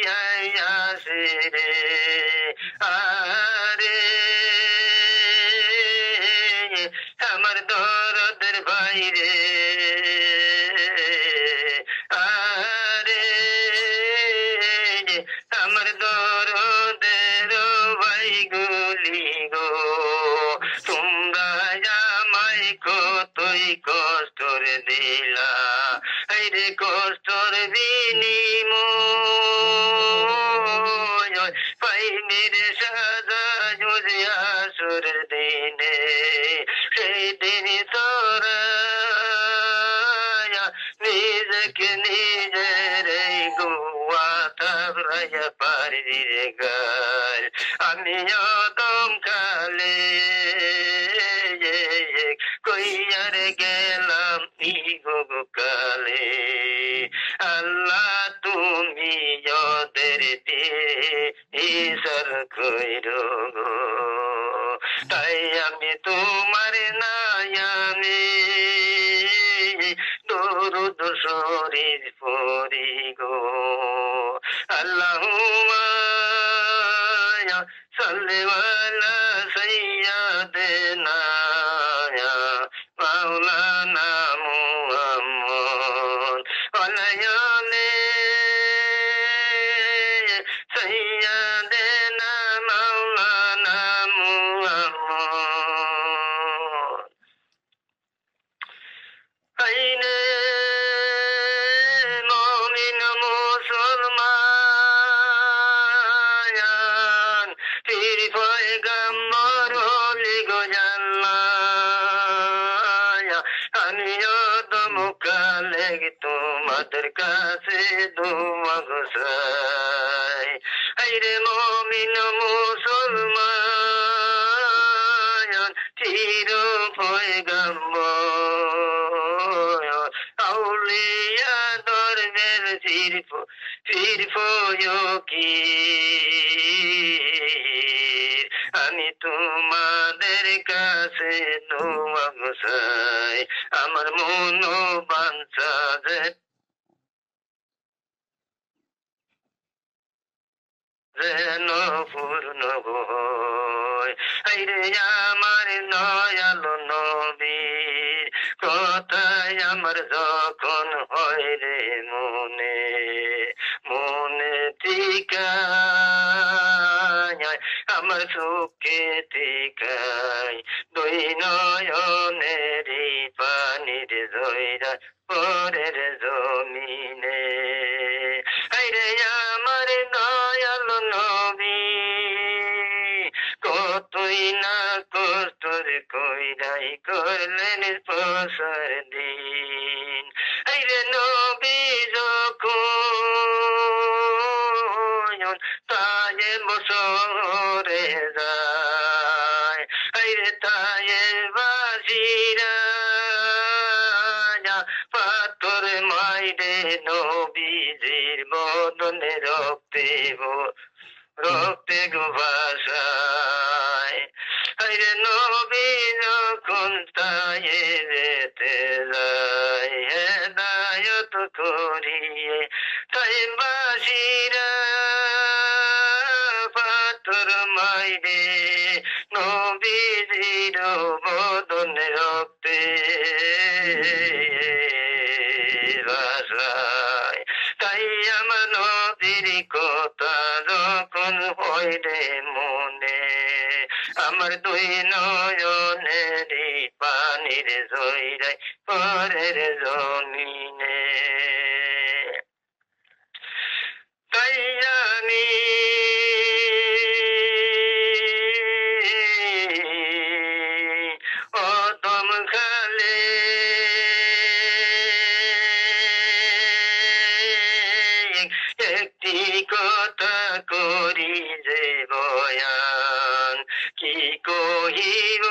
আসে রে আরে আমার দরদের বাইরে আরে আমার দরদের ভাই গুলি গো তোমরা আমায় কতই কষ্টর দিলা রে কষ্টর বিনিময় পাইনির সাজা যদি আসর দিনে সেই দিন তোরা নিজকে নিজের গোয়া তাবরাইয়া পারি রে গাল আমিও দম কালে কইয়ার গেলাম ইগো কালে আল্লাহ তুমি ওদের ঈশ্বর কইরো গো তাই আমি তোমার নায়ামে দরুদ শরীর পড়ি গো আল্লাহুম্মা সাল্লি আলা সাইয়্যিদিনা মাওলানা মুহাম্মদ আলাইহি সাইয়্যিদিনা মাওলানা মুহাম্মদ আইনে মুমিন মুসলমান পীর পয়গম্বর ওলি গো জাল্লাহ আমিও দমকালে তোমাদের কাছে দোয়া গো চাই আইরে মুমিন মুসলমান পীর পয়গম্বর আউলিয়া দরবেশ পীর ফকির আমি তোমাদের কাছে দোয়া গো চাই আমার মন বাঞ্ছা যেন পূর্ণ হয় আইরে আমার দয়াল নবীর কথায় আমার যখন হয় রে মনে মনে টিকায় আমার চোখে টিকায় দুই নয়নেরই পানির জয়রা পরের জমিনে আইরে আমার দয়াল নবী কতই না কষ্টর কইরাই করলেন প্রসার দিন আইরে নবী যখন তায়ে বসরে যায় আইরে তায়ে বাসিরা পাথর মাইরে নবীজির বদনে রক্তে গো ভাষায় আইরে নবী যখন তায়ে যেতে যায় হেদায়ত করিয়ে তাই বাসিরা পাথর মাইরে নবীজির বদনে রক্তে ভাষায় তাই আমার নবীর কথা যখন হয় রে মনে আমার দুই নয়নেরই পানির জয়রাই পরের জমিনে তাই আমি অদম খালে একটি কথা করি যে বয়ান কি কহিব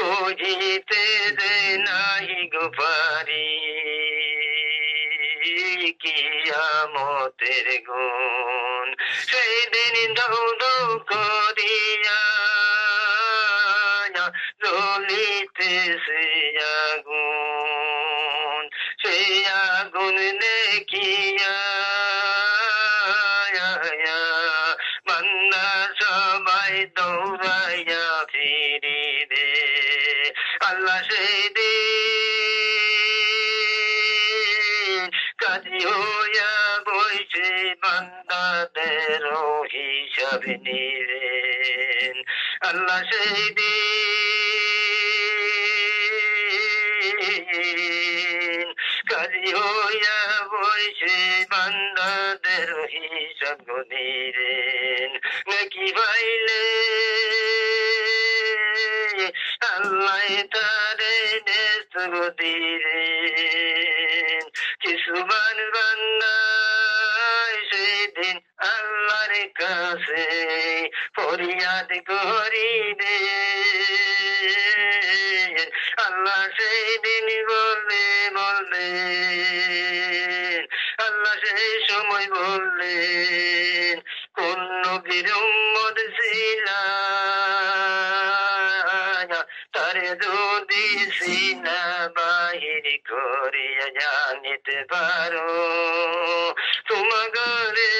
কহিতে যে নাহি গো পারি কিয়ামতের গুণ সেই দিন দৌ দৌ করিয়া জ্বলিতেছে আগুন সেই আগুন দেখিয়া বান্দা সবাই দৌড়াইয়া ফিরিবে আল্লাহ সেই দিন কাজী হইয়া বইছে বান্দাদের হিসাব নিবেন আল্লাহ সেই দিন কাজী হইয়া বইছে বান্দাদের হিসাব নিবেন নাকি পাইলে আল্লাহ তারে নেস্ত দিলেন কিছু বান্দা সেদিন আল্লাহর কাছে ফরিয়াদ করিবে আল্লাহ সেদিন বললেন আল্লাহ সেই সময় বললেন কোন নবীর উম্মত ছিলা তারে যদি সিনা বাহির করিয়া জানিতে পারো তোমাগরে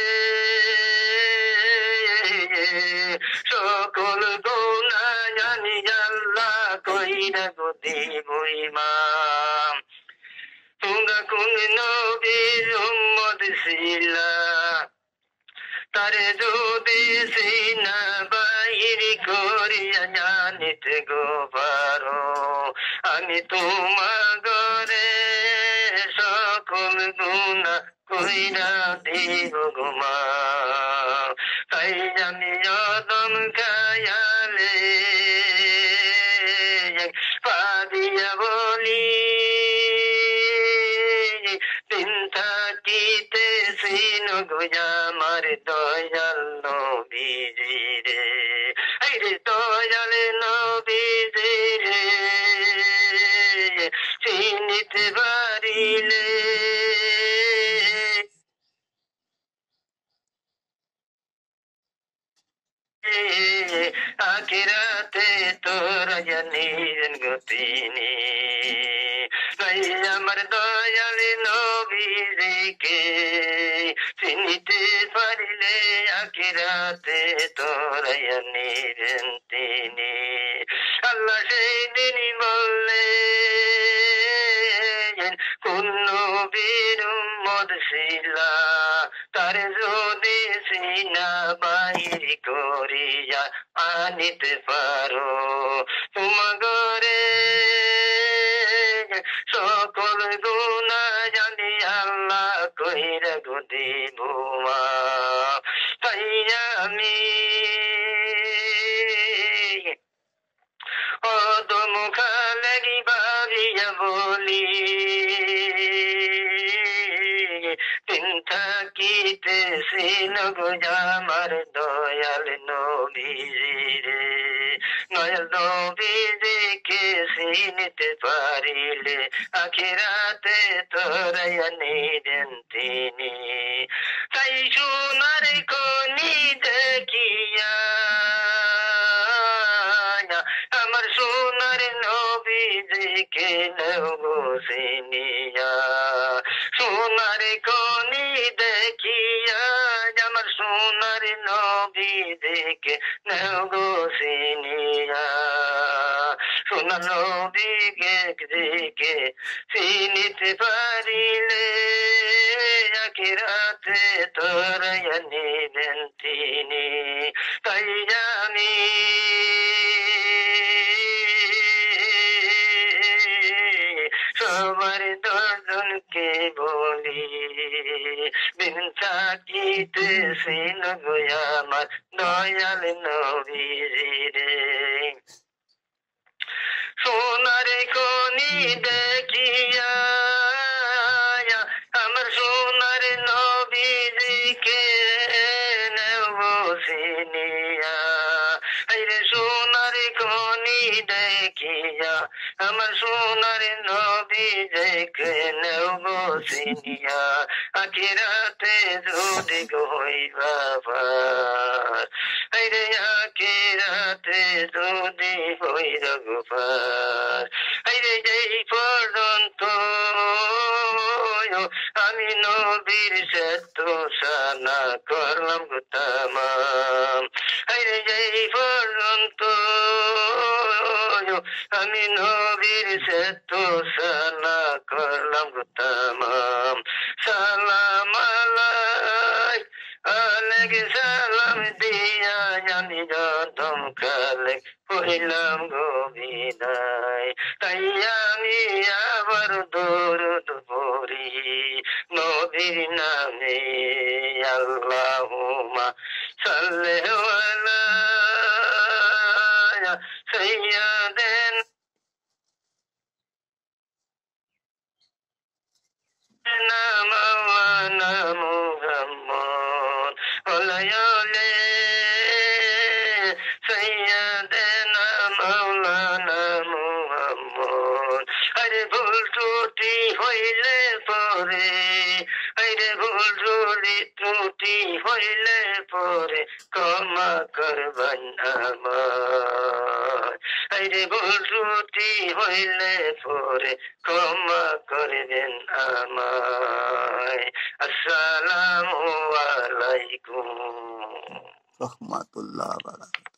সকল গুনাহ জানি আল্লাহ কইরা দিব ইমাম তোমরা কোন নবীর উম্মত ছিলা তারে যদি সিনা বাহির করিয়া জানিতে গো পারো আমি তোমাগরে সকল গুনাহ কইরা দিব গো মাফ তাই আমি অদম খায়ালে পাদিয়া বলি দিন থাকিতেছি নগোজামার দয়াল নবীজি রে আইরে দয়াল নবীজি রে চিনিতে পারিলে আখিরাতে তোরা জানিবেন গতিনি তাই আমার দয়াল নবীজিকে চিনিতে পারিলে আখিরাতে তোরা জানিবেন তিনি আল্লাহ সেই দিনই বললেন কোন নবীর উম্মত ছিলা তার যদি সিনা বাহির করিয়া আনিতে পারো তোমাগরে সকল গুনাহ জানি আল্লাহ কইরা গো দিব মাফ তাই আমি অদম খালেগি ভাবিয়া বলি দিন থাকিতেছি নগোজামার দয়াল নবীজি রে দয়াল নবীজিকে চিনিতে পারিলে আখিরাতে তোরাইয়া নিবেন তিনি তাই সোনার খনি দেখিয়া আমার সোনার নবীজিকে নেবো চিনিয়া সোনার খনি দেখিয়া আমার সোনার নবীজিকে নেবো চিনিয়া সোনার নবীকে দিকে চিনিতে পারিলে আখিরাতে তোরাইয়া নিবেন তিনি তাই আমি সবার দর্শনকে বলি দিন থাকিতেছি নগো আমার দয়াল নবীজি রে সোনার খনি দেখিয়া আমার সোনার নবীজিকে নেবো চিনিয়া আইরে সোনার খনি দেখিয়া আমার সোনার নবীজিকে নেবো চিনিয়া আখিরাতে যদি হইবা পার আইরে আখিরাতে যদি হইরা গো পার আইরে যেই পর্যন্ত আমি নবীর সত্য সানা করলাম গো তামাম আরে যেই পর্যন্ত আমি নবীর সত্য সানা করলাম গো তামাম সালাম আলাই আলেক সালাম দিয়া আমি যদম কালে হইলাম গো বিদায় তাই আমি আবার দরুদ পড়ি নবীর নামে আল্লাহুম্মা সাল্লি আলা সাইয়্যিদিনা মাওলানা মুহাম্মদ ওয়ালাইলে সাইয়্যিদিনা মাওলানা মুহাম্মদ আরে ভুল ত্রুটি হইলে পরে আরে ভুল ত্রুটি হইলে পরে ক্ষমা করবেন আমায় আরে ভুল ত্রুটি হইলে পরে ক্ষমা করবেন আমায় আসসালামু আলাইকুম রহমাতুল্লাহ বারাকাতুহু।